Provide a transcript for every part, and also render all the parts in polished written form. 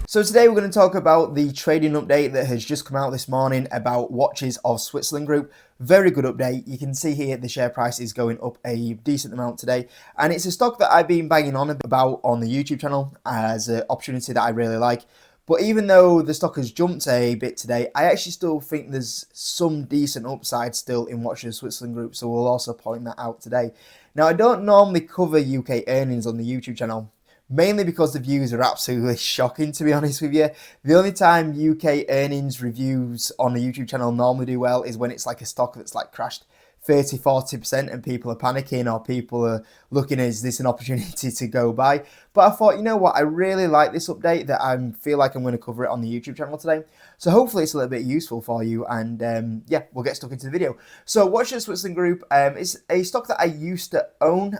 So today we're going to talk about the trading update that has just come out this morning about Watches of Switzerland Group. Very good update. You can see here the share price is going up a decent amount today, and it's a stock that I've been banging on about on the YouTube channel as an opportunity that I really like. But even though the stock has jumped a bit today, I actually still think there's some decent upside still in Watches of Switzerland Group, so we'll also point that out today. Now, I don't normally cover UK earnings on the YouTube channel, mainly because the views are absolutely shocking, to be honest with you. The only time UK earnings reviews on the YouTube channel normally do well is when it's like a stock that's like crashed 30-40% and people are panicking, or people are looking, is this an opportunity to go buy? But I thought, you know what, I really like this update that I feel like I'm going to cover it on the YouTube channel today. So hopefully it's a little bit useful for you, and yeah, we'll get stuck into the video. So Watches of Switzerland Group is a stock that I used to own.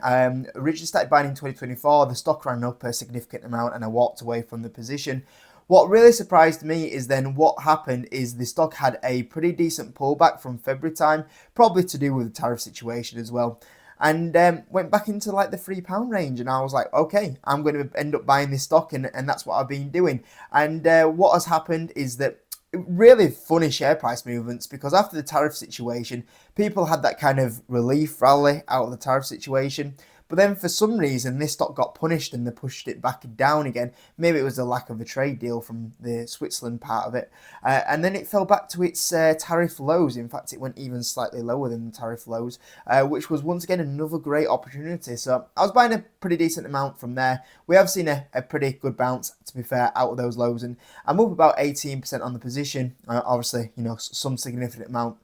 Originally started buying in 2024. The stock ran up a significant amount and I walked away from the position. What really surprised me is then what happened is the stock had a pretty decent pullback from February time, probably to do with the tariff situation as well, and went back into like the £3 range, and I was like, okay, I'm going to end up buying this stock, and that's what I've been doing. And what has happened is that really funny share price movements, because after the tariff situation, people had that kind of relief rally out of the tariff situation. But then for some reason, this stock got punished and they pushed it back down again. Maybe it was the lack of a trade deal from the Switzerland part of it. And then it fell back to its tariff lows. In fact, it went even slightly lower than the tariff lows, which was once again another great opportunity. So I was buying a pretty decent amount from there. We have seen a pretty good bounce, to be fair, out of those lows. And I'm up about 18% on the position. Obviously, you know, some significant amount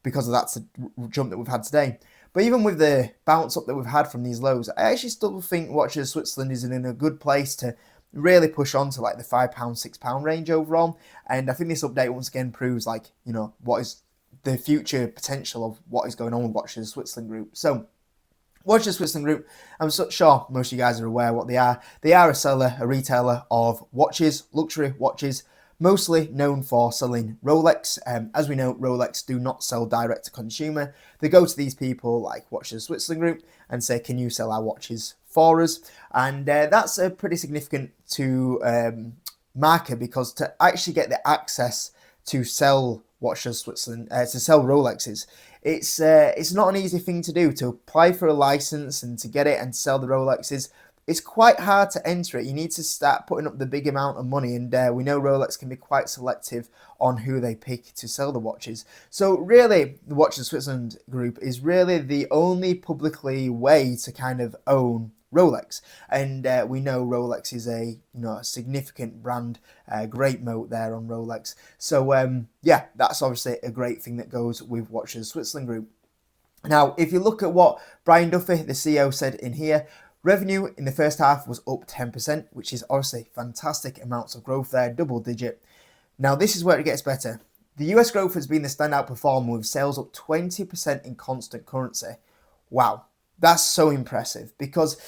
because of that jump that we've had today. But even with the bounce up that we've had from these lows, I actually still think Watches of Switzerland is in a good place to really push on to like the £5, £6 range overall. And I think this update once again proves, like, you know, what is the future potential of what is going on with Watches of Switzerland Group. So Watches of Switzerland Group, I'm sure most of you guys are aware what they are. They are a seller, a retailer of watches, luxury watches, mostly known for selling Rolex. As we know, Rolex do not sell direct to consumer. They go to these people like Watches of Switzerland Group and say, can you sell our watches for us? And that's a pretty significant marker, because to actually get the access to sell Watches of Switzerland, to sell Rolexes, it's not an easy thing to do. To apply for a license and to get it and sell the Rolexes, it's quite hard to enter it. You need to start putting up the big amount of money, and we know Rolex can be quite selective on who they pick to sell the watches. So really, the Watches of Switzerland Group is really the only publicly way to kind of own Rolex, and we know Rolex is a significant brand, great moat there on Rolex. So yeah, that's obviously a great thing that goes with Watches of Switzerland Group. Now, if you look at what Brian Duffy, the CEO, said in here, revenue in the first half was up 10%, which is obviously fantastic amounts of growth there, double digit. Now, this is where it gets better. The US growth has been the standout performer, with sales up 20% in constant currency. Wow, that's so impressive, because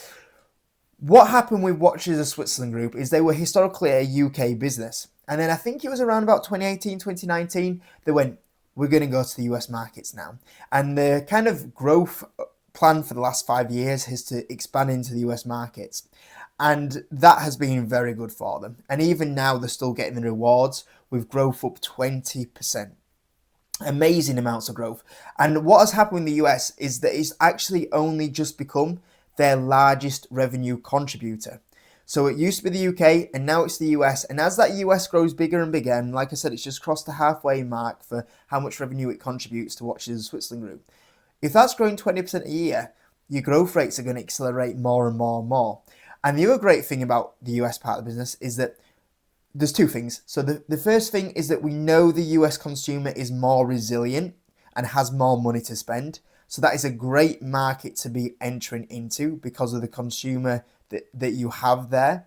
what happened with Watches of Switzerland Group is they were historically a UK business. And then I think it was around about 2018, 2019, they went, we're going to go to the US markets now. And the kind of growth plan for the last 5 years is to expand into the US markets, and that has been very good for them. And even now they're still getting the rewards, with growth up 20%. Amazing amounts of growth. And what has happened in the US is that it's actually only just become their largest revenue contributor. So it used to be the UK and now it's the US, and as that US grows bigger and bigger, and like I said, it's just crossed the halfway mark for how much revenue it contributes to Watches of Switzerland Group. If that's growing 20% a year, your growth rates are going to accelerate more and more and more. And the other great thing about the US part of the business is that there's two things. So the first thing is that we know the US consumer is more resilient and has more money to spend. So that is a great market to be entering into because of the consumer that you have there.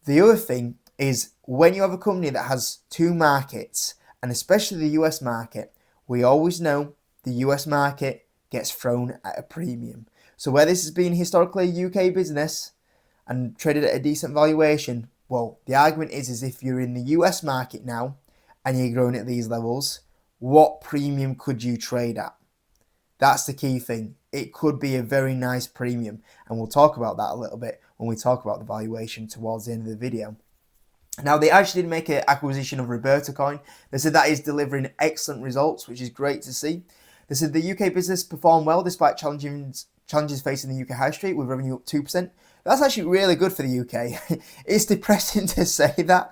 The other thing is, when you have a company that has two markets, and especially the US market, we always know the US market gets thrown at a premium. So where this has been historically a UK business and traded at a decent valuation, well, the argument is if you're in the US market now and you're growing at these levels, what premium could you trade at? That's the key thing. It could be a very nice premium, and we'll talk about that a little bit when we talk about the valuation towards the end of the video. Now, they actually did make an acquisition of Roberta Coin. They said that is delivering excellent results, which is great to see. They said the UK business performed well despite challenges facing the UK high street, with revenue up 2%. That's actually really good for the UK. It's depressing to say that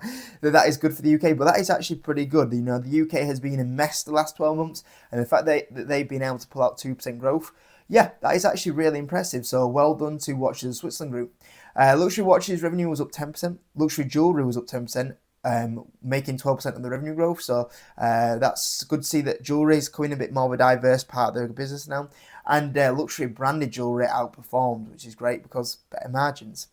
is good for the UK, but that is actually pretty good. You know, the UK has been a mess the last 12 months, and the fact that they've been able to pull out 2% growth, yeah, that is actually really impressive. So well done to Watches of Switzerland Group. Luxury watches revenue was up 10%. Luxury jewellery was up 10%. Making 12% of the revenue growth. So that's good to see that jewellery is becoming a bit more of a diverse part of their business now. And luxury branded jewellery outperformed, which is great because better margins.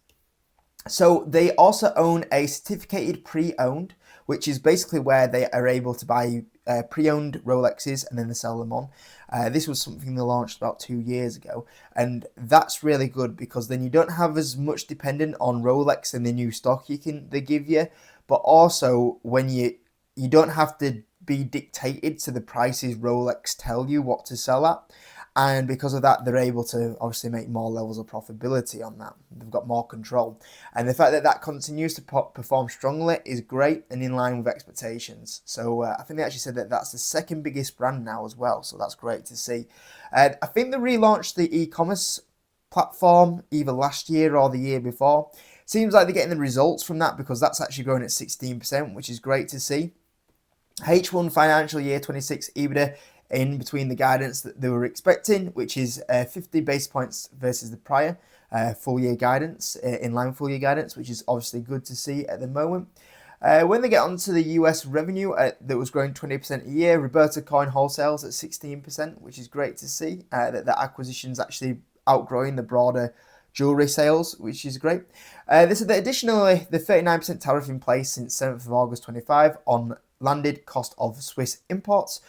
So they also own a certificated pre-owned, which is basically where they are able to buy pre-owned Rolexes and then they sell them on. This was something they launched about 2 years ago, and that's really good because then you don't have as much dependent on Rolex and the new stock they give you, but also when you don't have to be dictated to the prices Rolex tell you what to sell at. And because of that, they're able to obviously make more levels of profitability on that. They've got more control. And the fact that that continues to perform strongly is great and in line with expectations. So I think they actually said that that's the second biggest brand now as well. So that's great to see. I think they relaunched the e-commerce platform either last year or the year before. Seems like they're getting the results from that because that's actually growing at 16%, which is great to see. H1 financial year 26 EBITDA in between the guidance that they were expecting, which is 50 basis points versus the prior full year guidance, in line with full year guidance, which is obviously good to see at the moment. When they get onto the US revenue that was growing 20% a year, Roberta Coin wholesales at 16%, which is great to see that the acquisition's actually outgrowing the broader jewellery sales, which is great. They said that additionally, the 39% tariff in place since 7th of August 25 on landed cost of Swiss imports.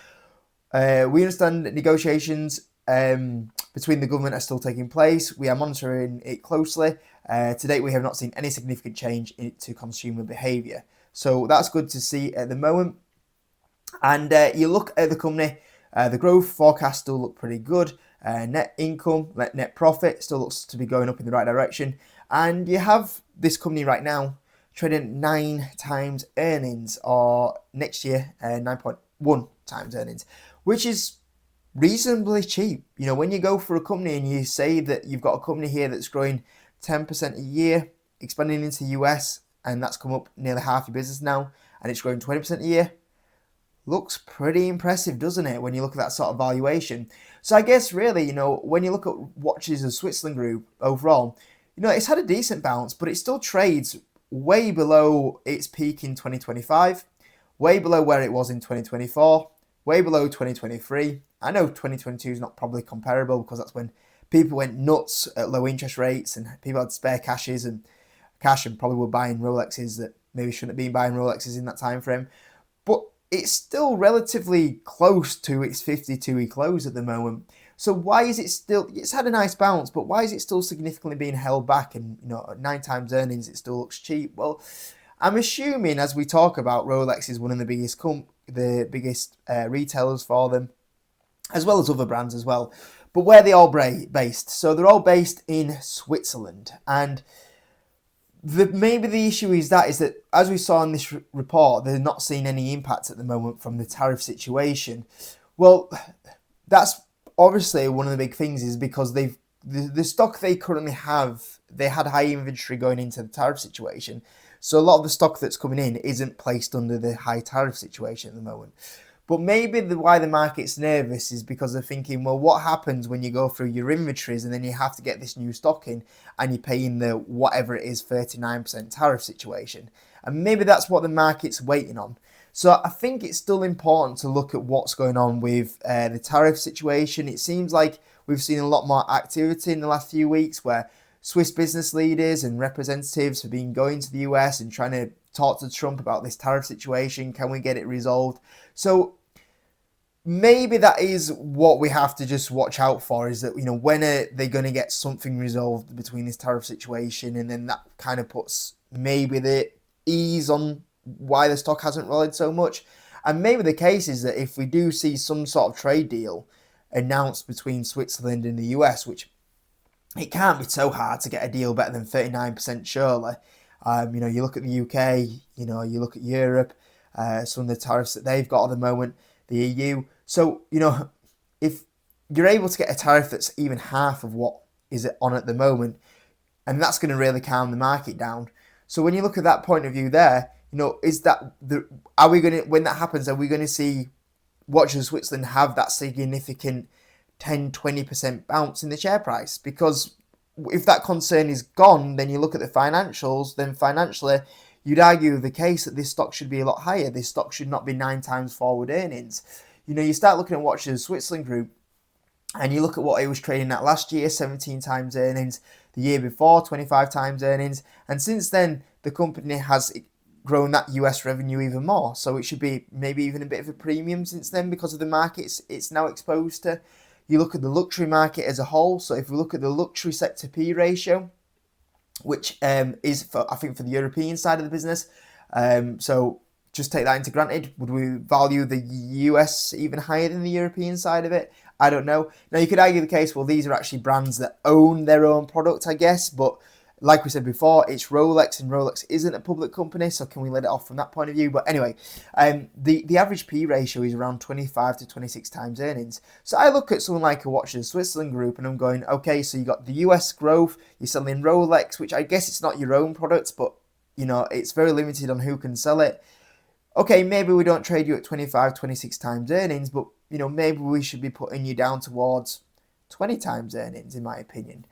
We understand that negotiations between the government are still taking place. We are monitoring it closely. To date, we have not seen any significant change to consumer behaviour. So that's good to see at the moment. And you look at the company, the growth forecast still look pretty good. Net income, net profit still looks to be going up in the right direction. And you have this company right now trading 9 times earnings, or next year 9.1 times earnings, which is reasonably cheap. You know, when you go for a company and you say that you've got a company here that's growing 10% a year, expanding into the US, and that's come up nearly half your business now, and it's growing 20% a year, looks pretty impressive, doesn't it, when you look at that sort of valuation? So I guess really, you know, when you look at Watches of Switzerland Group overall, you know, it's had a decent bounce, but it still trades way below its peak in 2025, way below where it was in 2024, way below 2023. I know 2022 is not probably comparable because that's when people went nuts at low interest rates and people had spare cash and probably were buying Rolexes that maybe shouldn't have been buying Rolexes in that time frame. But it's still relatively close to its 52-week close at the moment. So why is it still, it's had a nice bounce, but why is it still significantly being held back? And, you know, at 9 times earnings, it still looks cheap. Well, I'm assuming as we talk about, Rolex is one of the biggest retailers for them, as well as other brands as well. But where are they all based? So they're all based in Switzerland. And maybe the issue is that as we saw in this report, they're not seeing any impact at the moment from the tariff situation. Well, that's obviously one of the big things is because the stock they currently have, they had high inventory going into the tariff situation. So a lot of the stock that's coming in isn't placed under the high tariff situation at the moment. But maybe why the market's nervous is because they're thinking, well, what happens when you go through your inventories and then you have to get this new stock in and you're paying the whatever it is 39% tariff situation? And maybe that's what the market's waiting on. So I think it's still important to look at what's going on with the tariff situation. It seems like we've seen a lot more activity in the last few weeks where Swiss business leaders and representatives have been going to the US and trying to talk to Trump about this tariff situation. Can we get it resolved? So maybe that is what we have to just watch out for, is that, you know, when are they going to get something resolved between this tariff situation, and then that kind of puts maybe the ease on why the stock hasn't rallied so much. And maybe the case is that if we do see some sort of trade deal announced between Switzerland and the US, which it can't be so hard to get a deal better than 39% surely, You look at the UK, you look at Europe, some of the tariffs that they've got at the moment, the EU. So, if you're able to get a tariff that's even half of what is it on at the moment, and that's going to really calm the market down. So when you look at that point of view there, are we going to, when that happens, are we going to see watches of Switzerland have that significant 10-20% bounce in the share price? Because if that concern is gone, then you look at the financials, then financially you'd argue the case that this stock should be a lot higher. This stock should not be 9 times forward earnings. You start looking at watches of Switzerland Group, and you look at what it was trading at last year, 17 times earnings, the year before, 25 times earnings, and since then the company has grown that US revenue even more, so it should be maybe even a bit of a premium since then because of the markets it's now exposed to. You look at the luxury market as a whole, so if we look at the luxury sector P ratio, which is I think for the European side of the business, so just take that into granted. Would we value the US even higher than the European side of it? I don't know. Now, you could argue the case, well, these are actually brands that own their own product, I guess. But like we said before, it's Rolex, and Rolex isn't a public company, so can we let it off from that point of view? But anyway, the average P ratio is around 25 to 26 times earnings. So I look at someone like a Watches of Switzerland Group, and I'm going, okay, so you got the US growth, you're selling Rolex, which I guess it's not your own product, but it's very limited on who can sell it. Okay, maybe we don't trade you at 25, 26 times earnings, but maybe we should be putting you down towards 20 times earnings, in my opinion.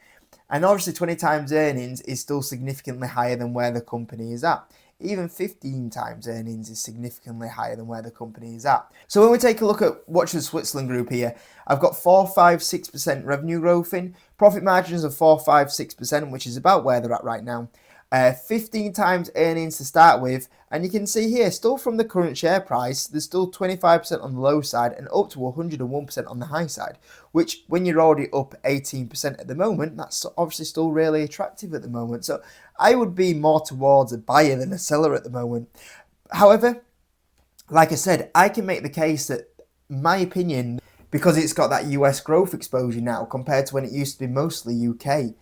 And obviously 20 times earnings is still significantly higher than where the company is at. Even 15 times earnings is significantly higher than where the company is at. So when we take a look at Watches of Switzerland Group here, I've got 4-5-6% revenue growth in, profit margins of 4-5-6%, which is about where they're at right now. 15 times earnings to start with, and you can see here, still from the current share price, there's still 25% on the low side and up to 101% on the high side, which when you're already up 18% at the moment, that's obviously still really attractive at the moment. So I would be more towards a buyer than a seller at the moment. However, like I said, I can make the case that, my opinion, because it's got that US growth exposure now compared to when it used to be mostly UK.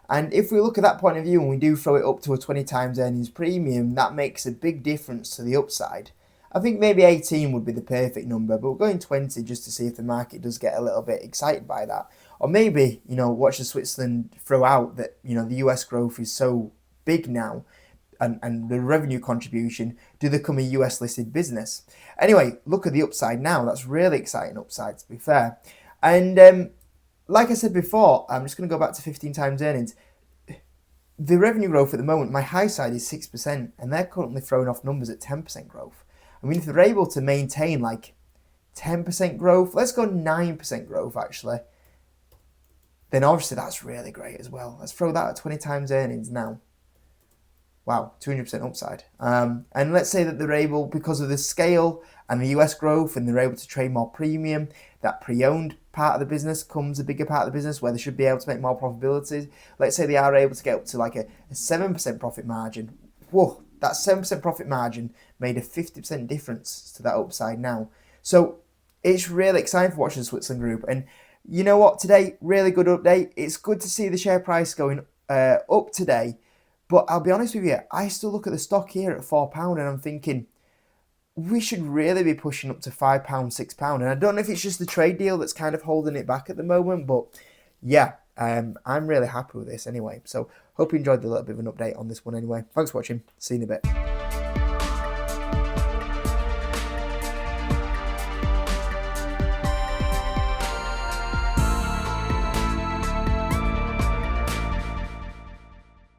And if we look at that point of view and we do throw it up to a 20 times earnings premium, that makes a big difference to the upside. I think maybe 18 would be the perfect number, but we're going 20 just to see if the market does get a little bit excited by that. Or maybe, watch the Switzerland throw out that, the US growth is so big now and the revenue contribution, do they become a US listed business? Anyway, look at the upside now. That's really exciting upside, to be fair. And like I said before, I'm just going to go back to 15 times earnings. The revenue growth at the moment, my high side is 6%, and they're currently throwing off numbers at 10% growth. I mean, if they're able to maintain like 10% growth, let's go 9% growth actually, then obviously that's really great as well. Let's throw that at 20 times earnings now. Wow, 200% upside. And let's say that they're able, because of the scale and the US growth, and they're able to trade more premium, that pre-owned part of the business becomes a bigger part of the business where they should be able to make more profitability. Let's say they are able to get up to like a 7% profit margin. Whoa, that 7% profit margin made a 50% difference to that upside now. So it's really exciting for watching the Switzerland Group. And you know what, today, really good update. It's good to see the share price going up today. But I'll be honest with you, I still look at the stock here at £4 and I'm thinking, we should really be pushing up to £5, £6. And I don't know if it's just the trade deal that's kind of holding it back at the moment, but yeah, I'm really happy with this anyway. So hope you enjoyed the little bit of an update on this one anyway. Thanks for watching. See you in a bit.